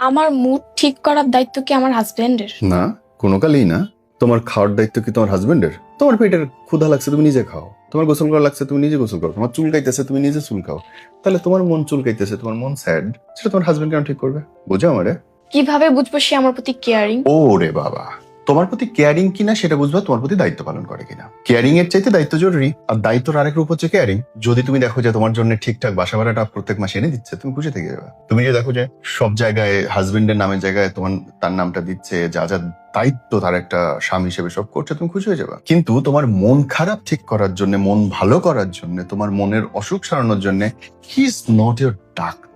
আমার মুড ঠিক করার দায়িত্ব কি আমার হাজবেন্ডের? না, কোনো কালেই না। তোমার খাওয়ার দায়িত্ব কি তোমার হাজবেন্ডের? তোমার পেটের ক্ষুধা লাগছে, তুমি নিজে খাও। তোমার গোসল করা লাগছে, তুমি নিজে গোসল করো। তোমার চুল কাইতেছে, তুমি নিজে চুল খাও। তাহলে তোমার মন চুল কাইতেছে, তোমার মন স্যাড, সেটা তোমার হাজবেন্ড কেন ঠিক করবে? বোঝো আমারে? কিভাবে বুঝবো সে আমার প্রতি কেয়ারিং? ও রে বাবা, তোমার প্রতি কেয়ারিং কিনা সেটা বুঝবা তোমার প্রতি দায়িত্ব পালন করে কিনা। কেয়ারিং এর চাইতে দায়িত্ব জরুরি, আর দায়িত্বের আরেক রূপ হচ্ছে কেয়ারিং। যদি তুমি দেখো যে তোমার জন্য ঠিকঠাক বাসা ভাড়াটা প্রত্যেক মাসে এনে দিচ্ছে, তুমি খুশি থেকে যাবে। তুমি যে দেখো যে সব জায়গায় হাজবেন্ডের নামের জায়গায় তোমার তার নামটা দিচ্ছে, যা যা দায়িত্ব তার একটা স্বামী হিসেবে সব করছে, তুমি খুশি হয়ে যাবে। কিন্তু তোমার মন খারাপ ঠিক করার জন্য, মন ভালো করার জন্য, তোমার মনের অসুখ সারানোর জন্য he is not your doctor.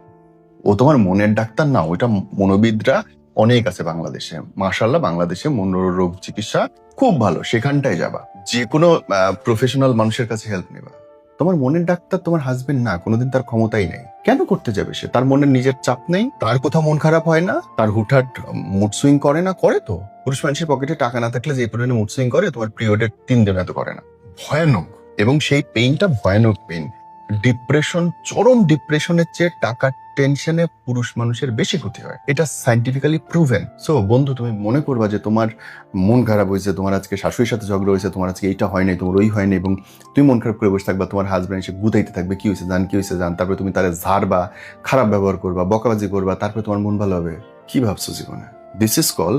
ও তোমার মনের ডাক্তার না, ওইটা মনোবিদরা অনেক আছে বাংলাদেশে। মাশাআল্লাহ, বাংলাদেশে মনোরোগ চিকিৎসা খুব ভালো, সেখানটায় যাবা। যে কোনো প্রফেশনাল মানুষের কাছে হেল্প নেবা। তোমার মনের ডাক্তার তোমার হাজবেন্ড না, কোনোদিন তার ক্ষমতাই নেই। কেন করতে যাবে সে? তার মনের নিজের চাপ নেই, তার কোথাও মন খারাপ হয় না, তার হুটহাট মুড সুইং করে না? করে তো। পুরুষ মানুষের পকেটে টাকা না থাকলে যে পরিমাণে মুড সুইং করে, তোমার পিরিয়ডের 3 দিন এত করে না। ভয়ানক। এবং সেই পেইনটা ভয়ানক পেইন। ডিপ্রেশন, চরম ডিপ্রেশনের চেয়ে টাকার টেনশনে পুরুষ মানুষের বেশি ক্ষতি হয়, এটা সাইন্টিফিক্যালি প্রুভেন। সো বন্ধু, তুমি মনে করবা যে তোমার মন খারাপ হয়েছে, তোমার আজকে শাশুড়ির সাথে ঝগড়া হয়েছে, তোমার আজকে এইটা হয় নাই, তোমার ওই হয় নাই, এবং তুমি মন খারাপ করে বসে থাকবা, তোমার হাজবেন্ড এসে গুতাইতে থাকবে, কি হয়েছে জান, কি হয়েছে জান, তারপরে তুমি তারে ঝাড়বা, খারাপ ব্যবহার করবা, বকাবাজি করবা, তারপরে তোমার মন ভালো হবে? কি ভাবছো জীবনে? This is call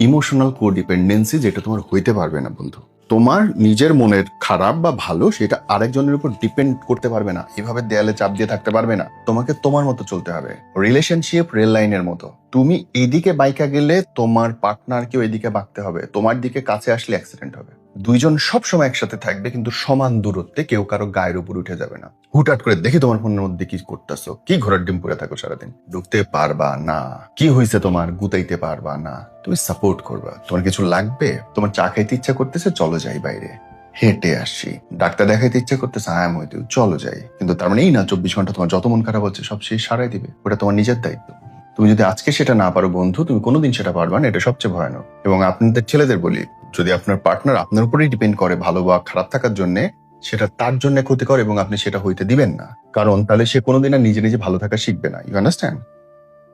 emotional codependency, যেটা তোমার হইতে পারবে না বন্ধু। তোমার নিজের মনের খারাপ বা ভালো সেটা আরেকজনের উপর ডিপেন্ড করতে পারবে না, এভাবে দেয়ালে চাপ দিয়ে থাকতে পারবে না। তোমাকে তোমার মতো চলতে হবে। রিলেশনশিপ রেল লাইনের মতো, তুমি এইদিকে বাইকা গেলে তোমার পার্টনারকেও এইদিকে বাঁকতে হবে, তোমার দিকে কাছে আসলে অ্যাক্সিডেন্ট হবে। দুইজন সব সময় একসাথে থাকবে, কিন্তু সমান দূরত্বে, কেউ কারো গায়ের উপর উঠে যাবে না। হুটহাট করে দেখি তোমার ফোনের মধ্যে কি করতেছো, কি ঘোড়ার ডিম পরে থাকো সারাদিন, ঢুকতে পারবা না। কি হয়েছে তোমার, গুতাইতে পারবা না। তুমি সাপোর্ট করবা। তোমার কিছু লাগবে, তোমার চা খাইতে ইচ্ছা করতেছে, চলো যাই বাইরে হেঁটে আসি। ডাক্তার দেখাইতে ইচ্ছা করতেছে, আয়াম হইতে, চলো যাই। কিন্তু তার মানে এই না 24 ঘন্টা তোমার যত মন খারাপ হচ্ছে সব শেষ সারাই দিবে। ওটা তোমার নিজের দায়িত্ব। তুমি যদি আজকে সেটা না পারো বন্ধু, তুমি কোনোদিন সেটা পারবা না, এটা সবচেয়ে ভয়ানক। এবং আপনাদের ছেলেদের বলি, যদি আপনার পার্টনার আপনার উপরেই ডিপেন্ড করে ভালো বা খারাপ থাকার জন্য, সেটা তার জন্য ক্ষতিকর এবং আপনি সেটা হইতে দিবেন না। কারণ তাহলে সে কোনোদিন আর নিজে নিজে ভালো থাকা শিখবে না। You understand?